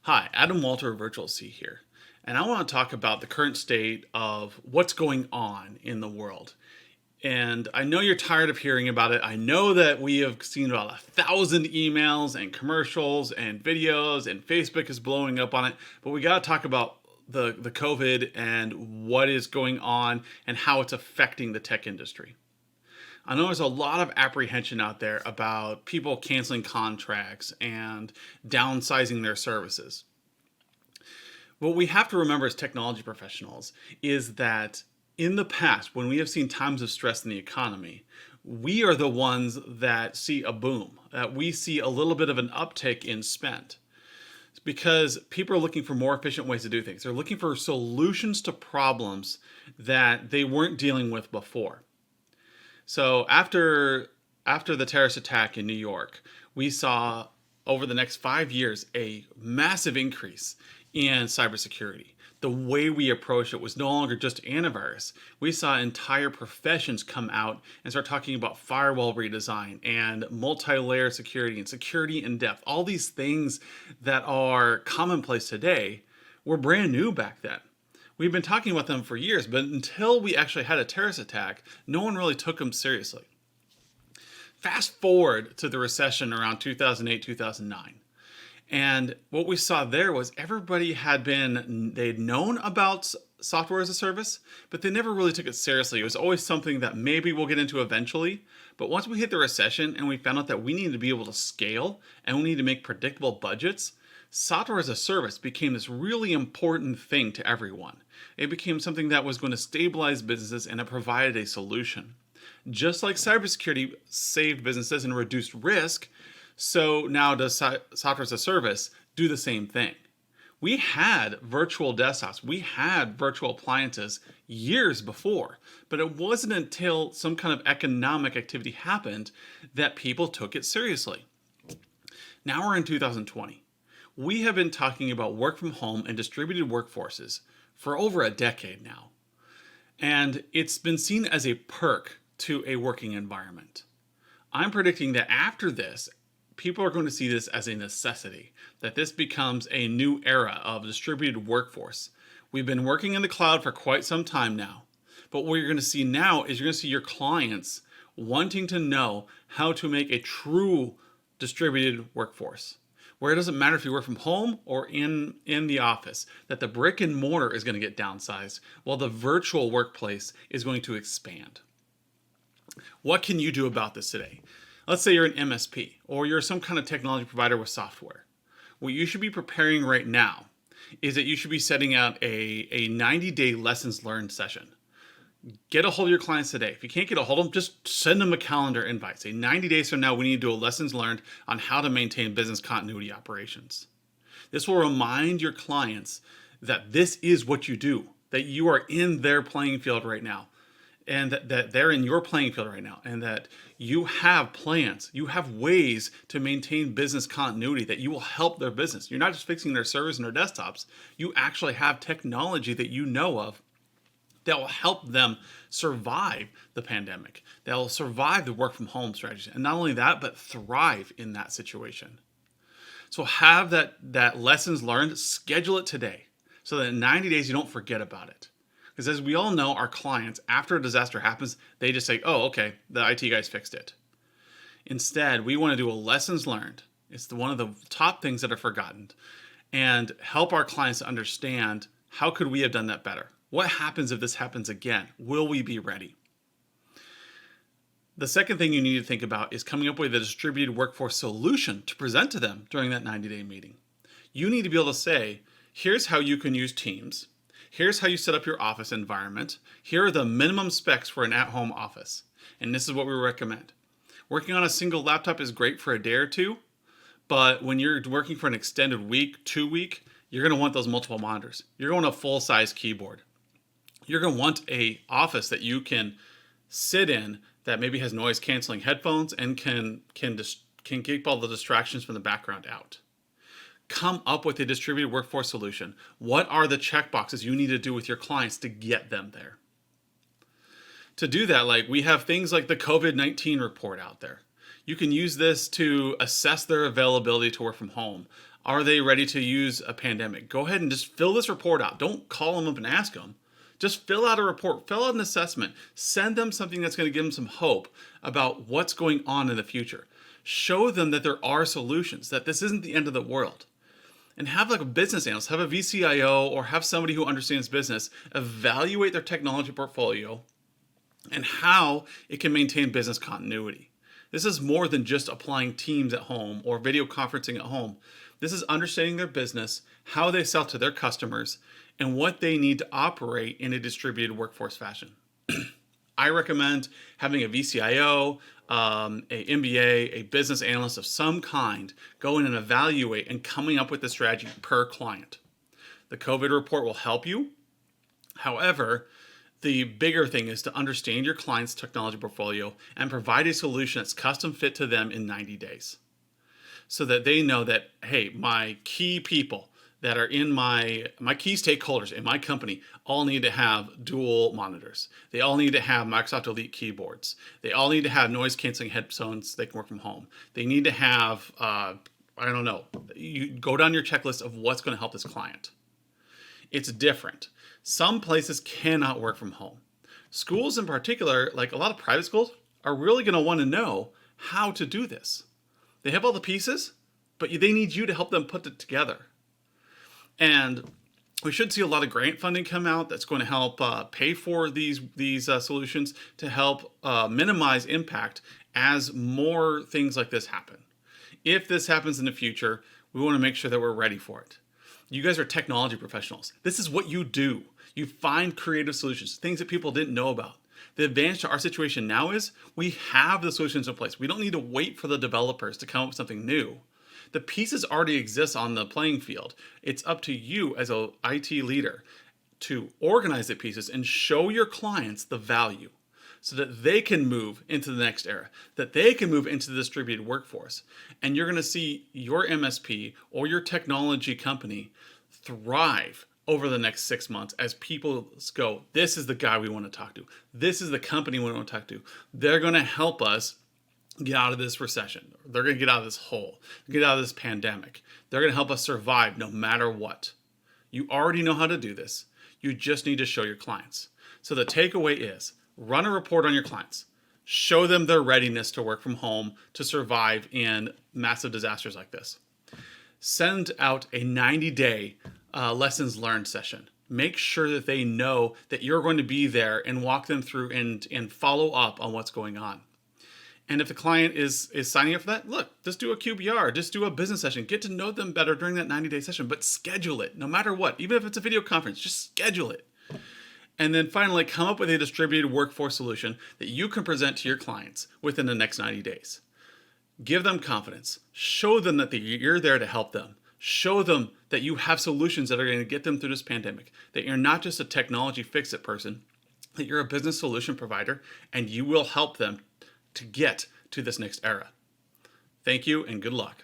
Hi, Adam Walter of Virtual C here, and I want to talk about the current state of what's going on in the world. And I know you're tired of hearing about it. I know that we have seen about 1,000 emails and commercials and videos, and Facebook is blowing up on it. But we got to talk about the COVID and what is going on and how it's affecting the tech industry. I know there's a lot of apprehension out there about people canceling contracts and downsizing their services. What we have to remember as technology professionals is that in the past, when we have seen times of stress in the economy, we are the ones that see a boom, that we see a little bit of an uptick in spend. It's because people are looking for more efficient ways to do things. They're looking for solutions to problems that they weren't dealing with before. So after the terrorist attack in New York, we saw over the next 5 years a massive increase in cybersecurity. The way we approached it was no longer just antivirus. We saw entire professions come out and start talking about firewall redesign and multi-layer security and security in depth. All these things that are commonplace today were brand new back then. We've been talking about them for years, but until we actually had a terrorist attack, no one really took them seriously. Fast forward to the recession around 2008, 2009. And what we saw there was they'd known about software as a service, but they never really took it seriously. It was always something that maybe we'll get into eventually. But once we hit the recession and we found out that we needed to be able to scale and we need to make predictable budgets, software as a service became this really important thing to everyone. It became something that was going to stabilize businesses and it provided a solution. Just like cybersecurity saved businesses and reduced risk, so now does software as a service do the same thing. We had virtual desktops, we had virtual appliances years before, but it wasn't until some kind of economic activity happened that people took it seriously. Now we're in 2020. We have been talking about work from home and distributed workforces for over a decade now. And it's been seen as a perk to a working environment. I'm predicting that after this, people are going to see this as a necessity, that this becomes a new era of distributed workforce. We've been working in the cloud for quite some time now. But what you're going to see now is you're going to see your clients wanting to know how to make a true distributed workforce, where it doesn't matter if you work from home or in the office, that the brick and mortar is going to get downsized while the virtual workplace is going to expand. What can you do about this today? Let's say you're an MSP or you're some kind of technology provider with software. What you should be preparing right now is that you should be setting out a 90-day lessons learned session. Get a hold of your clients today. If you can't get a hold of them, just send them a calendar invite. Say 90 days from now, we need to do a lessons learned on how to maintain business continuity operations. This will remind your clients that this is what you do, that you are in their playing field right now, and that they're in your playing field right now, and that you have plans, you have ways to maintain business continuity, that you will help their business. You're not just fixing their servers and their desktops. You actually have technology that you know of that will help them survive the pandemic, that will survive the work from home strategy. And not only that, but thrive in that situation. So have that lessons learned, schedule it today so that in 90 days you don't forget about it. Because as we all know, our clients, after a disaster happens, they just say, oh, okay, the IT guys fixed it. Instead, we want to do a lessons learned. It's one of the top things that are forgotten, and help our clients understand how could we have done that better? What happens if this happens again? Will we be ready? The second thing you need to think about is coming up with a distributed workforce solution to present to them during that 90-day meeting. You need to be able to say, here's how you can use Teams. Here's how you set up your office environment. Here are the minimum specs for an at-home office. And this is what we recommend. Working on a single laptop is great for a day or two, but when you're working for an extended week, 2 week, you're going to want those multiple monitors. You're going to want a full-size keyboard. You're going to want a office that you can sit in that maybe has noise canceling headphones and can keep all the distractions from the background out. Come up with a distributed workforce solution. What are the checkboxes you need to do with your clients to get them there? To do that, we have things like the COVID-19 report out there. You can use this to assess their availability to work from home. Are they ready to use a pandemic? Go ahead and just fill this report out. Don't call them up and ask them. Just fill out a report, fill out an assessment, send them something that's going to give them some hope about what's going on in the future. Show them that there are solutions, that this isn't the end of the world. And have like a business analyst, have a VCIO, or have somebody who understands business evaluate their technology portfolio and how it can maintain business continuity. This is more than just applying Teams at home or video conferencing at home. This is understanding their business, how they sell to their customers, and what they need to operate in a distributed workforce fashion. I recommend having a VCIO, a MBA, a business analyst of some kind go in and evaluate and coming up with the strategy per client. The COVID report will help you. However, the bigger thing is to understand your client's technology portfolio and provide a solution that's custom fit to them in 90 days. So that they know that, hey, my key people that are in my key stakeholders in my company all need to have dual monitors. They all need to have Microsoft Elite keyboards. They all need to have noise canceling headphones so they can work from home. They need to have, you go down your checklist of what's going to help this client. It's different. Some places cannot work from home. Schools in particular, like a lot of private schools, are really going to want to know how to do this. They have all the pieces, but they need you to help them put it together. And we should see a lot of grant funding come out that's going to help pay for these solutions to help minimize impact as more things like this happen. If this happens in the future, we want to make sure that we're ready for it. You guys are technology professionals. This is what you do. You find creative solutions, things that people didn't know about. The advantage to our situation now is we have the solutions in place. We don't need to wait for the developers to come up with something new. The pieces already exist on the playing field. It's up to you as an IT leader to organize the pieces and show your clients the value so that they can move into the next era, that they can move into the distributed workforce. And you're going to see your MSP or your technology company thrive over the next 6 months as people go, this is the guy we want to talk to. This is the company we want to talk to. They're going to help us get out of this recession. They're going to get out of this hole, get out of this pandemic. They're going to help us survive no matter what. You already know how to do this. You just need to show your clients. So the takeaway is run a report on your clients. Show them their readiness to work from home to survive in massive disasters like this. Send out a 90-day lessons learned session. Make sure that they know that you're going to be there and walk them through and follow up on what's going on. And if the client is signing up for that, look, just do a QBR, just do a business session, get to know them better during that 90-day session, but schedule it no matter what. Even if it's a video conference, just schedule it. And then finally, come up with a distributed workforce solution that you can present to your clients within the next 90 days. Give them confidence. Show them that you're there to help them. Show them that you have solutions that are going to get them through this pandemic, that you're not just a technology fix-it person, that you're a business solution provider, and you will help them to get to this next era. Thank you and good luck.